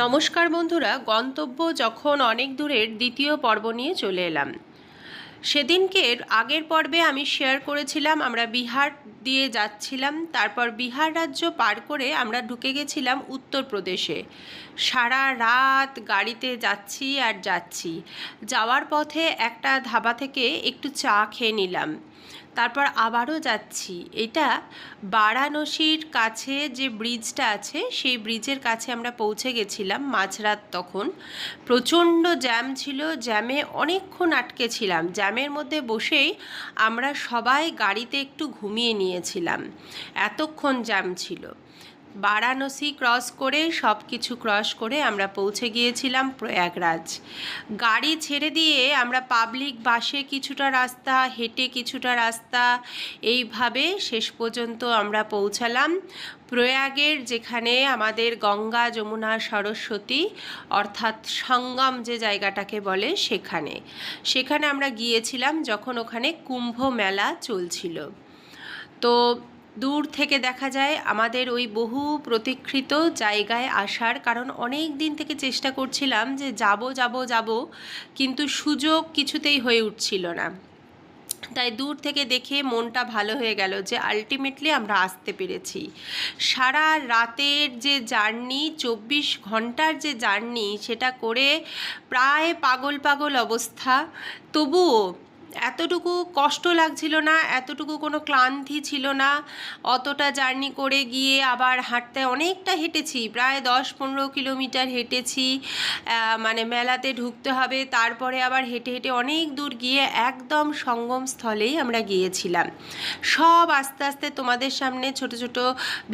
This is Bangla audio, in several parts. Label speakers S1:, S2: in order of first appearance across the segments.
S1: নমস্কার বন্ধুরা, গন্তব্য যখন অনেক দূরের দ্বিতীয় পর্ব নিয়ে চলে এলাম। সেদিনকের আগের পর্বে আমি শেয়ার করেছিলাম আমরা বিহার দিয়ে যাচ্ছিলাম, তারপর বিহার রাজ্য পার করে আমরা ঢুকে গেছিলাম উত্তরপ্রদেশে। সারা রাত গাড়িতে যাচ্ছি আর যাচ্ছি। যাওয়ার পথে একটা ধাবা থেকে একটু চা খেয়ে নিলাম, তারপর আবারও যাচ্ছি। এটা বারাণসীর কাছে যে ব্রিজটা আছে সেই ব্রিজের কাছে আমরা পৌঁছে গেছিলাম মাঝরাত। তখন প্রচণ্ড জ্যাম ছিল, জ্যামে অনেকক্ষণ আটকে ছিলাম। জ্যামের মধ্যে বসেই আমরা সবাই গাড়িতে একটু ঘুমিয়ে নিয়েছিলাম, এতক্ষণ জ্যাম ছিল। বারাণসী ক্রস করে সব কিছু ক্রস করে আমরা পৌঁছে গিয়েছিলাম প্রয়াগরাজ। গাড়ি ছেড়ে দিয়ে আমরা পাবলিক বাসে কিছুটা রাস্তা, হেঁটে কিছুটা রাস্তা, এইভাবে শেষ পর্যন্ত আমরা পৌঁছালাম প্রয়াগের, যেখানে আমাদের গঙ্গা যমুনা সরস্বতী অর্থাৎ সঙ্গম যে জায়গাটাকে বলে সেখানে আমরা গিয়েছিলাম যখন ওখানে কুম্ভ মেলা চলছিল। তো দূর থেকে দেখা যায় আমাদের ওই বহু প্রতীক্ষিত জায়গায় আসার, কারণ অনেক দিন থেকে চেষ্টা করছিলাম যে যাব, কিন্তু সুযোগ কিছুতেই হয়ে উঠছিল না। তাই দূর থেকে দেখে মনটা ভালো হয়ে গেল যে আলটিমেটলি আমরা আসতে পেরেছি। সারা রাতের যে জার্নি, 24 ঘন্টার যে জার্নি, সেটা করে প্রায় পাগল অবস্থা। তবুও এতটুকু কষ্ট লাগছিল না, এতটুকু কোনো ক্লান্তি ছিল না। অতটা জার্নি করে গিয়ে আবার হাঁটতে অনেকটা হেঁটেছি, প্রায় 10-15 কিলোমিটার হেঁটেছি। মানে মেলাতে ঢুকতে হবে, তারপরে আবার হেঁটে হেঁটে অনেক দূর গিয়ে একদম সঙ্গম স্থলেই আমরা গিয়েছিলাম। সব আস্তে আস্তে তোমাদের সামনে ছোট ছোট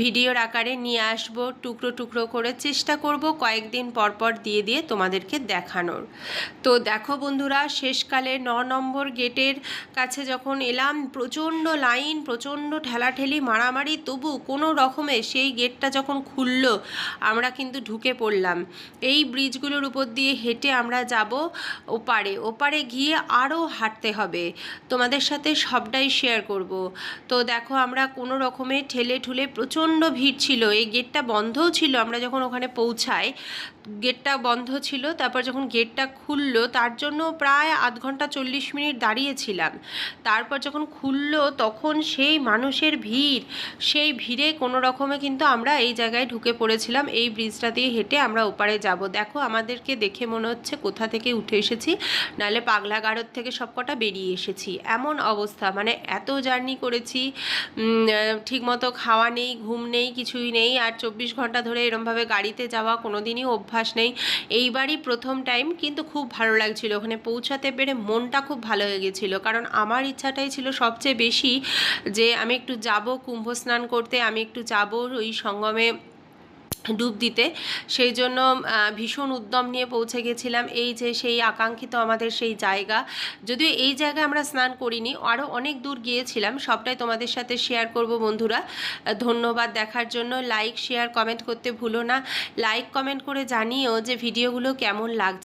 S1: ভিডিওর আকারে নিয়ে আসবো, টুকরো টুকরো করে চেষ্টা করব কয়েকদিন পরপর দিয়ে তোমাদেরকে দেখানোর। তো দেখো বন্ধুরা, শেষকালে 9 নম্বর গেটের কাছে যখন এলাম, প্রচণ্ড লাইন, প্রচণ্ড ঠেলাঠেলি, মারামারি, তবু কোনো রকমে সেই গেটটা যখন খুলল আমরা কিন্তু ঢুকে পড়লাম। এই ব্রিজগুলোর উপর দিয়ে হেঁটে আমরা যাব ওপারে গিয়ে আরও হাঁটতে হবে, তোমাদের সাথে সবটাই শেয়ার করব। তো দেখো আমরা কোনো রকমে ঠেলে ঠুলে, প্রচণ্ড ভিড় ছিল, এই গেটটা বন্ধও ছিল। আমরা যখন ওখানে পৌঁছাই গেটটা বন্ধ ছিল, তারপর যখন গেটটা খুললো তার জন্য প্রায় আধ ঘন্টা 40 মিনিট দাঁড়িয়েছিলাম। তারপর যখন খুললো তখন সেই মানুষের ভিড়, সেই ভিড়ে কোনো রকমে কিন্তু আমরা এই জায়গায় ঢুকে পড়েছিলাম। এই ব্রিজটা দিয়ে হেঁটে আমরা ওপারে যাব। দেখো আমাদেরকে দেখে মনে হচ্ছে কোথা থেকে উঠে এসেছি, নাহলে পাগলাগারদ থেকে সবকটা বেরিয়ে এসেছি, এমন অবস্থা। মানে এত জার্নি করেছি, ঠিকমতো খাওয়া নেই, ঘুম নেই, কিছুই নেই। আর 24 ঘন্টা ধরে এরমভাবে গাড়িতে যাওয়া কোনোদিনই অভ্যাস নেই, এইবারই প্রথম টাইম। কিন্তু খুব ভালো লাগছিল ওখানে পৌঁছাতে পেরে, মনটা খুব ভালো হয়ে গেছিলো। কারণ আমার ইচ্ছাটাই ছিল সবচেয়ে বেশি যে আমি একটু যাব কুম্ভ স্নান করতে, আমি একটু যাব ওই সঙ্গমে ডুব দিতে। সেই জন্য ভীষণ উদ্যম নিয়ে পৌঁছে গেছিলাম। এই যে সেই আকাঙ্ক্ষিত আমাদের সেই জায়গা, যদিও এই জায়গায় আমরা স্নান করিনি, আরও অনেক দূর গিয়েছিলাম, সবটাই তোমাদের সাথে শেয়ার করব বন্ধুরা। ধন্যবাদ দেখার জন্য। লাইক শেয়ার কমেন্ট করতে ভুলো না। লাইক কমেন্ট করে জানিও যে ভিডিওগুলো কেমন লাগছে।